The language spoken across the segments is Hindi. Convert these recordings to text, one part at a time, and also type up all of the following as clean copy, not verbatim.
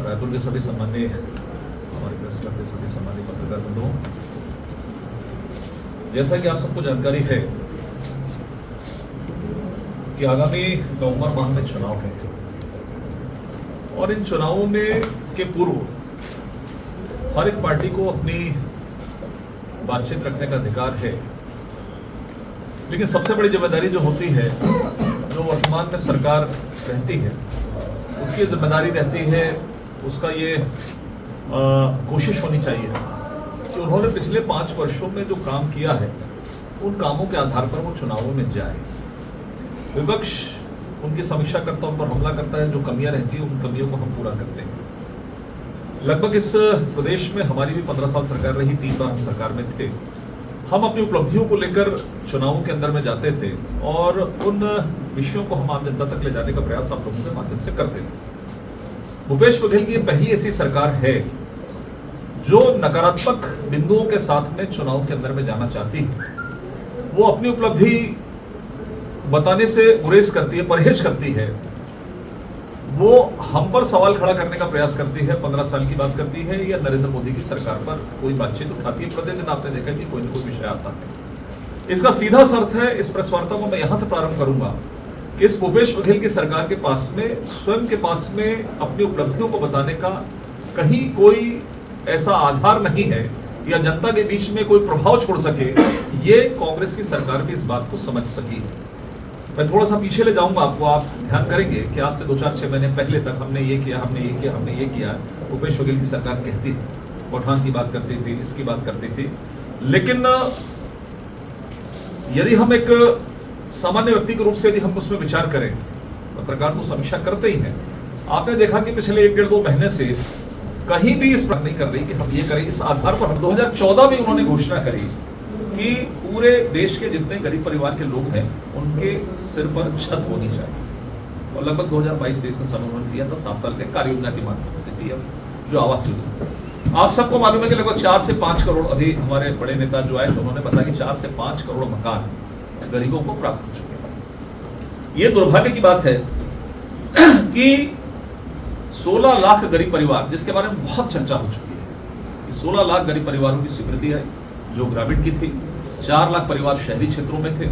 रायपुर के सभी सम्मानीय हमारे प्रेस क्लब के सभी सम्मानीय पत्रकार बंधुओं, जैसा कि आप सबको जानकारी है कि आगामी नवंबर माह में चुनाव है और इन चुनावों में के पूर्व हर एक पार्टी को अपनी बातचीत रखने का अधिकार है, लेकिन सबसे बड़ी जिम्मेदारी जो होती है, जो वर्तमान में सरकार रहती है, उसकी जिम्मेदारी रहती है, उसका ये कोशिश होनी चाहिए कि उन्होंने पिछले 5 वर्षों में जो काम किया है उन कामों के आधार पर वो चुनावों में जाए। विपक्ष उनकी समीक्षा करता है, उन पर हमला करता है, जो कमियां रहती हैं उन कमियों को हम पूरा करते हैं। लगभग इस प्रदेश में हमारी भी 15 साल सरकार रही, 3 बार हम सरकार में थे। हम अपनी उपलब्धियों को लेकर चुनावों के अंदर में जाते थे और उन विषयों को हम आम जनता तक ले जाने का प्रयास आप लोगों के माध्यम से करते थे। भूपेश बघेल की पहली ऐसी सरकार है जो नकारात्मक बिंदुओं के साथ में चुनाव के अंदर में जाना चाहती है। वो अपनी उपलब्धि बताने से गुरेज करती है, परहेज करती है। वो हम पर सवाल खड़ा करने का प्रयास करती है, 15 साल की बात करती है या नरेंद्र मोदी की सरकार पर कोई बातचीत उठाती है। प्रतिदिन आपने देखा कि कोई न कोई विषय आता है। इसका सीधा सा अर्थ है, इस प्रेस वार्ता को मैं यहां से प्रारंभ करूंगा कि इस भूपेश बघेल की सरकार के पास में, स्वयं के पास में अपनी उपलब्धियों को बताने का कहीं कोई ऐसा आधार नहीं है या जनता के बीच में कोई प्रभाव छोड़ सके। ये कांग्रेस की सरकार भी इस बात को समझ सकी है। मैं थोड़ा सा पीछे ले जाऊंगा आपको, आप ध्यान करेंगे कि आज से 2-4-6 महीने पहले तक हमने ये किया, हमने ये किया, हमने ये किया। भूपेश बघेल की सरकार कहती थी, पठान की बात करती थी, इसकी बात करती थी। लेकिन यदि हम एक सामान्य व्यक्ति के रूप से यदि हम उसमें विचार करें, पत्रकार तो समीक्षा करते ही हैं। आपने देखा कि पिछले 1-1.5-2 महीने से कहीं भी इस पर नहीं कर रही कि हम ये करें। इस आधार पर 2014 में उन्होंने घोषणा करी कि पूरे देश के जितने गरीब परिवार के लोग हैं उनके सिर पर छत होनी चाहिए। और लगभग 2022-23 में समय उन्होंने दिया था 7 साल के कार्य योजना के माध्यम से पीएम जो आवास योजना। आप सबको मालूम है कि लगभग 4 से 5 करोड़, अभी हमारे बड़े नेता जो आए उन्होंने बताया कि 4 से 5 करोड़ मकान गरीबों को प्राप्त हो चुके हैं। ये दुर्भाग्य की बात है कि 16 लाख गरीब परिवार, जिसके बारे में बहुत चर्चा हो चुकी है कि 16 लाख गरीब परिवारों की स्वीकृति है जो ग्रामीण की थी, 4 लाख परिवार शहरी क्षेत्रों में थे।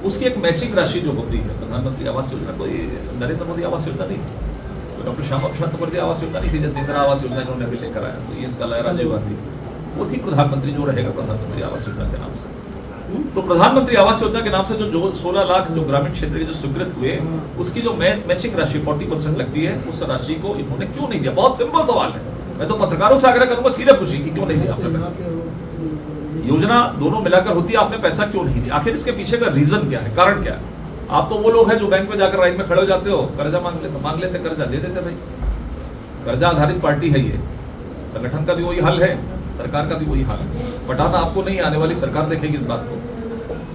उसकी एक मैचिंग राशि जो होती है, प्रधानमंत्री आवास योजना कोई नरेंद्र मोदी आवास योजना नहीं थी, तो डॉक्टर श्यामा प्रसाद मुखर्जी आवास योजना नहीं थी, जैसे इंदिरा आवास योजना इन्होंने अभी लेकर आया, तो ये इसका लाया राजीव गांधी, वो थी प्रधानमंत्री जो रहेगा प्रधानमंत्री आवास योजना के नाम से। तो प्रधानमंत्री आवास योजना के नाम से जो 16 लाख जो ग्रामीण क्षेत्र के जो स्वीकृत हुए, उसकी जो मैचिंग राशि 40% लगती है, उस राशि को इन्होंने क्यों नहीं दिया? बहुत सिंपल सवाल है। मैं तो पत्रकारों से आग्रह करूंगा, सीधे पूछिए कि क्यों नहीं दिया आपने पैसा? योजना दोनों मिलाकर होती है, आपने पैसा क्यों नहीं दिया? आखिर इसके पीछे का रीजन क्या है, कारण क्या है? आप तो वो लोग हैं जो बैंक में जाकर लाइन में खड़े हो जाते हो, कर्जा मांग लेते कर्जा दे देते। भाई कर्जा आधारित पार्टी है ये, संगठन का भी वही हाल है, सरकार का भी वही हाल है। पटाना आपको नहीं, आने वाली सरकार देखेगी इस बात को।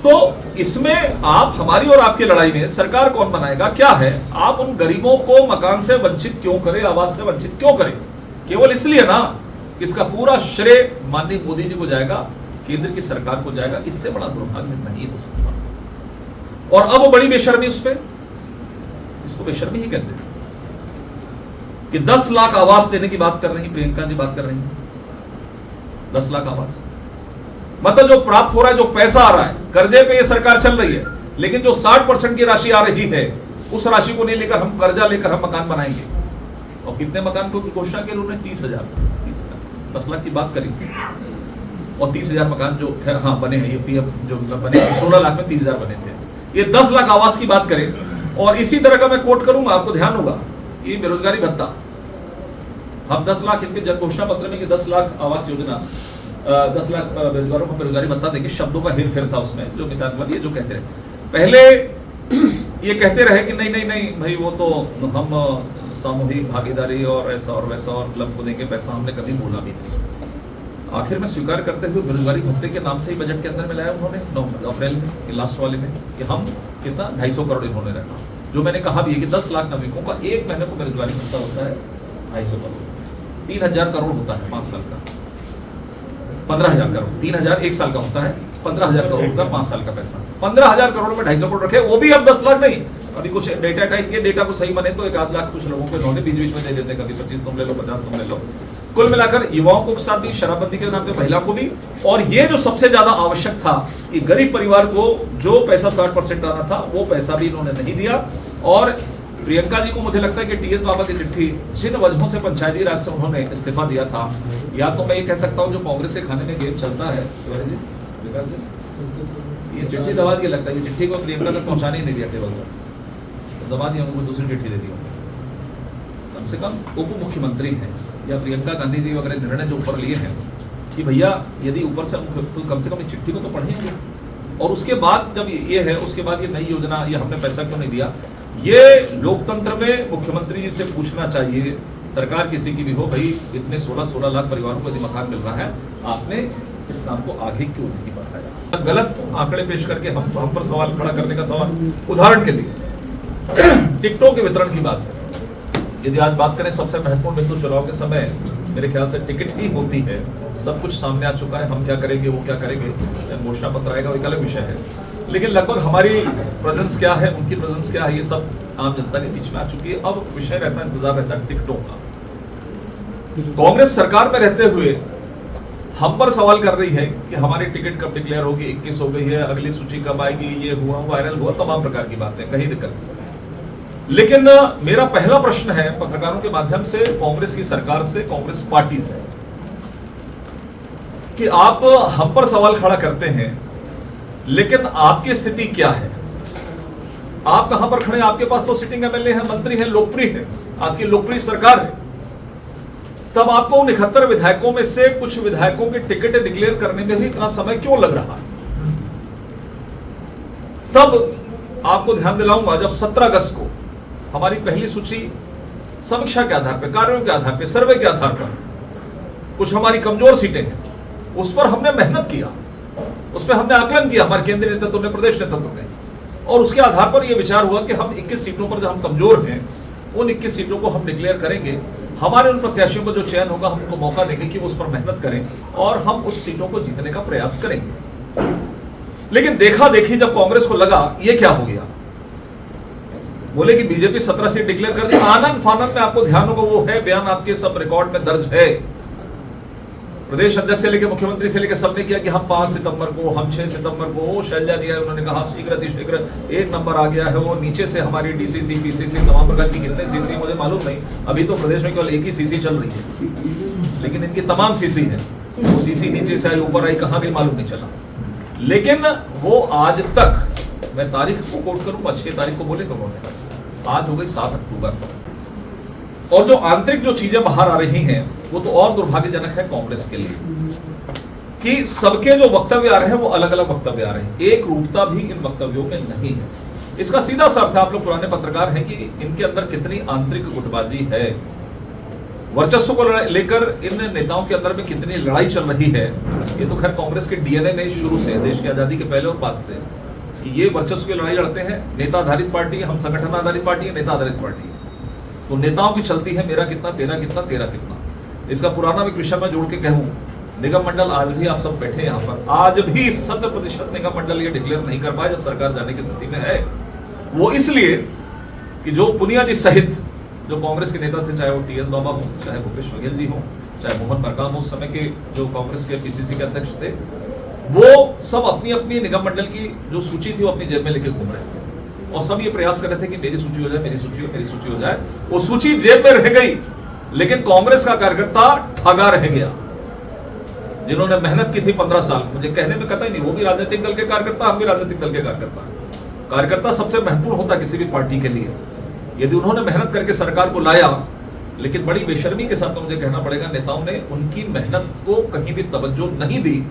तो इसमें आप, हमारी और आपकी लड़ाई में सरकार कौन बनाएगा? क्या है, आप उन गरीबों को मकान से वंचित क्यों करें, आवास से वंचित क्यों करें? केवल इसलिए ना, इसका पूरा श्रेय माननीय मोदी जी को जाएगा, केंद्र की सरकार को जाएगा। इससे बड़ा दुर्भाग्य नहीं हो सकता। और अब बड़ी बेशर्मी उस पर, इसको बेशर्मी ही कहते हैं कि 10 लाख आवास देने की बात कर रही प्रियंका जी, बात कर रही हैं 10 लाख आवास। मतलब जो प्राप्त हो रहा है, जो पैसा आ रहा है, कर्जे पे ये सरकार चल रही है, लेकिन जो 60% की राशि आ रही है, उस राशि को नहीं लेकर हम कर्जा लेकर हम मकान बनाएंगे। और कितने मकान को घोषणा की उन्होंने? 30,000। 10 लाख की बात करी और 30,000 मकान जो हाँ बने हैं, यूपी जो बने 16 लाख में 30,000 बने थे। ये 10 लाख आवास की बात करें। और इसी तरह का मैं कोट करूंगा, आपको ध्यान होगा, ये बेरोजगारी भत्ता, हम 10 लाख इनके जन घोषणा पत्र में कि 10 लाख आवास योजना, 10 लाख बेरोजगारों को बेरोजगारी भत्ता देंगे। शब्दों का हेर फेर था उसमें, जो ये जो कहते रहे पहले ये कहते रहे कि नहीं भाई वो तो हम सामूहिक भागीदारी और ऐसा और वैसा और क्लब को देंगे पैसा, हमने कभी बोला भी नहीं। आखिर में स्वीकार करते हुए बेरोजगारी भत्ते के नाम से ही बजट के अंदर में लाया उन्होंने 9 अप्रैल में, लास्ट वाले में, कि हम कितना 250 करोड़ इन्होंने रखा। जो मैंने कहा भी है कि 10 लाख नागरिकों का एक महीने को बेरोजगारी भत्ता होता है 250 करोड़, 3,000 करोड़ होता है 5 साल का, 15,000 करोड़, 3,000 एक साल का होता है, 15,000 करोड़ का 5 साल का पैसा, 15,000 करोड़ में 250 करोड़ रखे, वो भी अब 10 लाख नहीं, अभी कुछ डेटा टाइप के डेटा को सही बने तो 1-8 लाख कुछ लोगों को इन्होंने बीच बीच में दे देते, कभी 25 तुम ले लो, 50 तुम ले लो। कुल मिलाकर युवाओं को साथ दी, शराबबंदी के नाम पे महिला को भी, और ये जो सबसे ज्यादा आवश्यक था कि गरीब परिवार को जो पैसा 60% आना था वो पैसा भी इन्होंने नहीं दिया। और प्रियंका जी को मुझे लगता है कि टीएस बाबा की चिट्ठी, जिन वजहों से पंचायती राज से उन्होंने इस्तीफा दिया था, या तो मैं ये कह सकता हूँ जो कांग्रेस के खाने में गेम चलता है, ये चिट्ठी दबा दिया, लगता है ये चिट्ठी को प्रियंका तक पहुंचाने ही नहीं दिया टेबल पर, तो दबा दिया, उनको दूसरी चिट्ठी दे दी। कम से कम उप मुख्यमंत्री हैं या प्रियंका गांधी जी वगैरह निर्णय जो ऊपर लिए हैं कि भैया यदि ऊपर से तो कम से कम इस चिट्ठी को तो पढ़ेंगे, और उसके बाद जब ये है उसके बाद ये नई योजना, ये हमने पैसा क्यों नहीं दिया, ये लोकतंत्र में मुख्यमंत्री जी से पूछना चाहिए। सरकार किसी की भी हो, भाई इतने 16 लाख परिवारों को यदि मकान मिल रहा है, आपने इस काम को आगे क्यों नहीं बढ़ाया। गलत आंकड़े पेश करके हम पर सवाल खड़ा करने का सवाल, उदाहरण के लिए टिकटों के वितरण की बात है, यदि आज बात करें सबसे महत्वपूर्ण बिंदु चुनाव के समय मेरे ख्याल से टिकट ही होती है। सब कुछ सामने आ चुका है, हम क्या करेंगे वो क्या करेंगे, घोषणा पत्र आएगा वो एक अलग विषय है, लेकिन लगभग हमारी प्रेजेंस क्या है, उनकी प्रेजेंस क्या है, ये सब आम जनता के बीच में आ चुकी है। अब विषय रहता है, इंतजार रहता है टिकटों का। कांग्रेस सरकार में रहते हुए हम पर सवाल कर रही है कि हमारी टिकट कब डिक्लेयर होगी, 21 हो गई है, अगली सूची कब आएगी, ये हुआ वायरल हुआ, तमाम प्रकार की बातें, कहीं दिक्कत नहीं। लेकिन मेरा पहला प्रश्न है पत्रकारों के माध्यम से कांग्रेस की सरकार से, कांग्रेस पार्टी से, कि आप हम पर सवाल खड़ा करते हैं, लेकिन आपकी स्थिति क्या है, आप कहां पर खड़े, आपके पास तो सिटिंग एमएलए है, मंत्री है, लोकप्रिय है, आपकी लोकप्रिय सरकार है, तब आपको उन 71 विधायकों में से कुछ विधायकों की टिकट डिक्लेयर करने में भी इतना समय क्यों लग रहा है। तब आपको ध्यान दिलाऊंगा, जब 17 अगस्त को हमारी पहली सूची समीक्षा के आधार पर, कार्यों के आधार पर, सर्वे के आधार पर, कुछ हमारी कमजोर सीटें हैं, उस पर हमने मेहनत किया, उस पर हमने आकलन किया, हमारे केंद्रीय नेतृत्व ने, प्रदेश नेतृत्व ने, और उसके आधार पर यह विचार हुआ कि हम 21 सीटों पर जो हम कमजोर हैं, उन 21 सीटों को हम डिक्लेयर करेंगे। हमारे उन प्रत्याशियों को जो चयन होगा, हम उनको मौका देंगे कि वो उस पर मेहनत करें और हम उस सीटों को जीतने का प्रयास करेंगे। लेकिन देखा देखी जब कांग्रेस को लगा ये क्या हो गया, बोले कि बीजेपी 17 सीट डिक्लेयर कर दी, आनंद फानंद में आपको ध्यान होगा, वो है बयान आपके सब रिकॉर्ड में दर्ज है, प्रदेश अध्यक्ष से लेकर मुख्यमंत्री से लेकर सबने किया कि हम 5 सितंबर को, हम 6 सितंबर को, शैलजा जी है, उन्होंने कहा शीघ्र 1 नंबर आ गया है, वो नीचे से हमारी डीसीसी, पीसीसी, तमाम प्रकार की कितने सीसी मुझे मालूम नहीं, अभी तो प्रदेश में केवल एक ही सीसी चल रही है, लेकिन इनकी तमाम सीसी है, वो सीसी नीचे से आई ऊपर आई, कहां गई मालूम नहीं चला। लेकिन वो आज तक, मैं तारीख को कोट करूंगा, 6 तारीख को बोले तो आज हो गई 7 अक्टूबर, और जो आंतरिक जो चीजें बाहर आ रही हैं वो तो और दुर्भाग्यजनक है कांग्रेस के लिए, कि सबके जो वक्तव्य आ रहे हैं वो अलग अलग वक्तव्य आ रहे हैं, एक रूपता भी इन वक्तव्यों में नहीं है। इसका सीधा सा अर्थ है, आप लोग पुराने पत्रकार हैं, कि इनके अंदर कितनी आंतरिक गुटबाजी है, वर्चस्व को लेकर इन नेताओं के अंदर में कितनी लड़ाई चल रही है। ये तो खैर कांग्रेस के डीएनए में शुरू से, देश की आजादी के पहले और बाद से, कि ये वर्चस्व की लड़ाई लड़ते हैं। नेता आधारित पार्टी है, हम संगठन आधारित पार्टी है, नेता आधारित पार्टी है, तो नेताओं की चलती है मेरा कितना, तेरा कितना, तेरा कितना। इसका पुराना एक विषय में जोड़ के कहूं, निगम मंडल आज भी आप सब बैठे यहाँ पर, आज भी 100% निगम मंडल ये डिक्लेयर नहीं कर पाए जब सरकार जाने की स्थिति में है। वो इसलिए कि जो पुनिया जी सहित जो कांग्रेस के नेता थे, चाहे वो टीएस बाबा हो, चाहे भूपेश बघेल जी हो, चाहे मोहन मरकाम हो, उस समय के जो कांग्रेस के पीसीसी के अध्यक्ष थे, वो सब अपनी अपनी निगम मंडल की जो सूची थी वो अपनी जेब में लेके घूम रहे थे, और सब ये प्रयास कर रहे थे कि मेरी सूची हो जाए, मेरी सूची हो, मेरी सूची हो जाए। वो सूची जेब में रह गई, लेकिन कांग्रेस का कार्यकर्ता ठगा रह गया, जिन्होंने मेहनत की थी 15 साल। मुझे कहने में कतई नहीं, वो भी राजनीतिक दल के कार्यकर्ता, हम भी राजनीतिक दल के कार्यकर्ता सबसे महत्वपूर्ण होता किसी भी पार्टी के लिए। यदि उन्होंने मेहनत करके सरकार को लाया, लेकिन बड़ी बेशर्मी के साथ तो मुझे कहना पड़ेगा, नेताओं ने उनकी मेहनत को कहीं भी तवज्जो नहीं दी,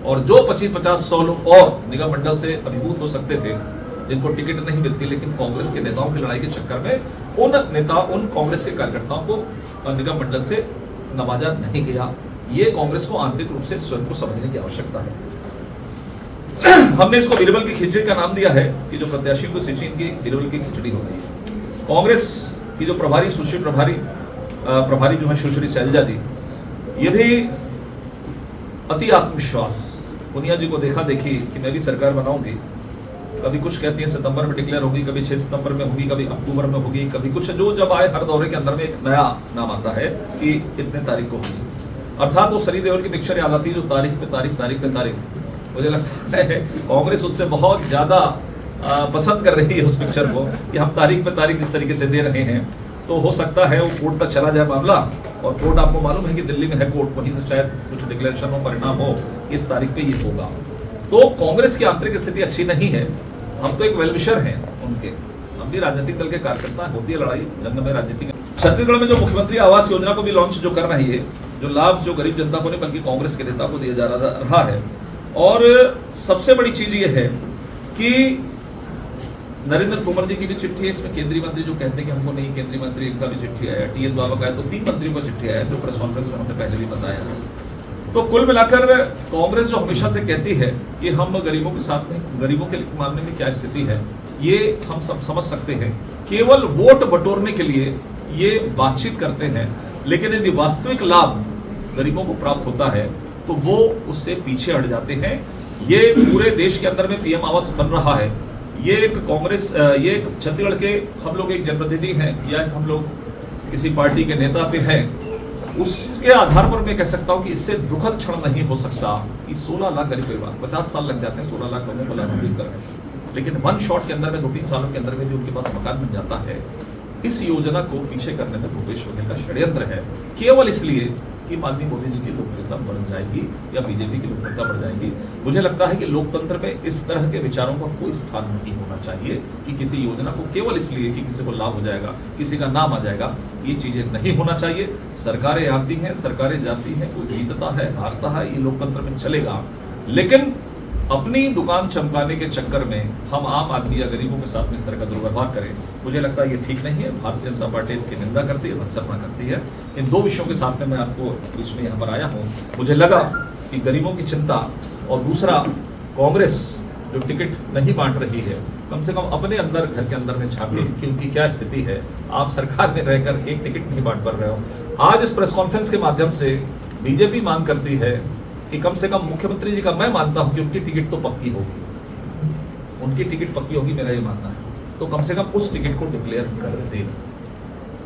और जो 25-50-100 लोग और निगम मंडल से अभिभूत हो सकते थे, जिनको टिकट नहीं मिलती, लेकिन कांग्रेस के नेताओं की लड़ाई के चक्कर में उन कांग्रेस के कार्यकर्ताओं को निगम मंडल से नवाजा नहीं गया। ये कांग्रेस को आंतरिक रूप से स्वयं को समझने की आवश्यकता है। हमने इसको बीरबल की खिचड़ी का नाम दिया है, कि जो प्रत्याशियों को सूची इनकी बीरबल की खिचड़ी हो रही है। कांग्रेस की जो प्रभारी, सुश्री प्रभारी जो है सुश्री शैलजा जी, ये भी अति आत्मविश्वास, पुनिया जी को देखा देखी कि मैं भी सरकार बनाऊंगी, कभी कुछ कहती है सितंबर में डिक्लेयर होगी, कभी 6 सितंबर में होगी, कभी अक्टूबर में होगी, कभी कुछ, जो जब आए हर दौरे के अंदर में एक नया नाम आता है कि इतने तारीख को होगी। अर्थात वो सनी देओल की पिक्चर याद आती है जो तारीख पे तारीख तारीख पे तारीख। मुझे लगता है कांग्रेस उससे बहुत ज्यादा पसंद कर रही है उस पिक्चर को कि हम तारीख पे तारीख जिस तरीके से दे रहे हैं, तो हो सकता है वो कोर्ट तक चला जाए मामला, और कोर्ट आपको मालूम है कि दिल्ली में है कोर्ट, वहीं से शायद कुछ डिक्लेरेशन हो, परिणाम हो, इस तारीख पे ये होगा। तो कांग्रेस की आंतरिक स्थिति अच्छी नहीं है। हम तो एक वेलविशर हैं उनके, हम भी राजनीतिक दल के कार्यकर्ता, होती है लड़ाई जंग में राजनीति में। छत्तीसगढ़ में जो मुख्यमंत्री आवास योजना को भी लॉन्च जो कर रही है, जो लाभ जो गरीब जनता को नहीं बल्कि कांग्रेस के नेता को दिया जा रहा है, और सबसे बड़ी चीज ये है कि नरेंद्र तोमर जी की भी चिट्ठी है इसमें। केंद्रीय मंत्री जो कहते हैं कि हमको नहीं, केंद्रीय मंत्री इनका भी चिट्ठी आया, टीएस बाबा का है, तो 3 मंत्रियों का चिट्ठी आया, जो प्रेस कॉन्फ्रेंस में हमने पहले भी बताया। तो कुल मिलाकर कांग्रेस जो हमेशा से कहती है कि हम गरीबों के साथ में, गरीबों के मामले में क्या स्थिति है, ये हम सब समझ सकते हैं। केवल वोट बटोरने के लिए ये बातचीत करते हैं, लेकिन यदि वास्तविक लाभ गरीबों को प्राप्त होता है तो वो उससे पीछे हट जाते हैं। ये पूरे देश के अंदर में पीएम आवास बन रहा है, ये एक कांग्रेस, ये एक छत्तीसगढ़ के हम लोग एक जनप्रतिनिधि हैं या हम लोग किसी पार्टी के नेता पे हैं, उसके आधार पर मैं कह सकता हूं कि इससे दुखद क्षण नहीं हो सकता कि 16 लाख गरीब परिवार, 50 साल लग जाते हैं 16 लाख लोगों को लाभान्वित करने, लेकिन 1 शॉट के अंदर में 2-3 सालों के अंदर में भी उनके पास मकान बन जाता है। इस योजना को पीछे करने में भूपेश बघेल का षड्यंत्र है, केवल इसलिए कि माननीय मोदी जी की लोकप्रियता बढ़ जाएगी या बीजेपी की लोकप्रियता बढ़ जाएगी। मुझे लगता है कि लोकतंत्र में इस तरह के विचारों का कोई स्थान नहीं होना चाहिए कि किसी योजना को केवल इसलिए कि किसी को लाभ हो जाएगा, किसी का नाम आ जाएगा, ये चीजें नहीं होना चाहिए। सरकारें आती हैं, सरकारें जाती हैं, कोई जीतता है, हारता है, ये लोकतंत्र में चलेगा, लेकिन अपनी दुकान चमकाने के चक्कर में हम आम आदमी या गरीबों के साथ में इस तरह का दुर्व्यवहार करें, मुझे लगता है ये ठीक नहीं है। भारतीय जनता पार्टी इसकी निंदा करती है, भत्सना करती है। इन 2 विषयों के साथ में मैं आपको बीच में यहाँ पर आया हूँ। मुझे लगा कि गरीबों की चिंता, और दूसरा कांग्रेस जो टिकट नहीं बांट रही है, कम से कम अपने अंदर, घर के अंदर में झांके कि उनकी क्या स्थिति है। आप सरकार में रहकर एक टिकट नहीं बांट पा रहे हो। आज इस प्रेस कॉन्फ्रेंस के माध्यम से बीजेपी मांग करती है कि कम से कम मुख्यमंत्री जी का, मैं मानता हूं कि उनकी टिकट तो पक्की होगी, उनकी टिकट पक्की होगी, मेरा ये मानना है, तो कम से कम उस टिकट को डिक्लेयर कर दें।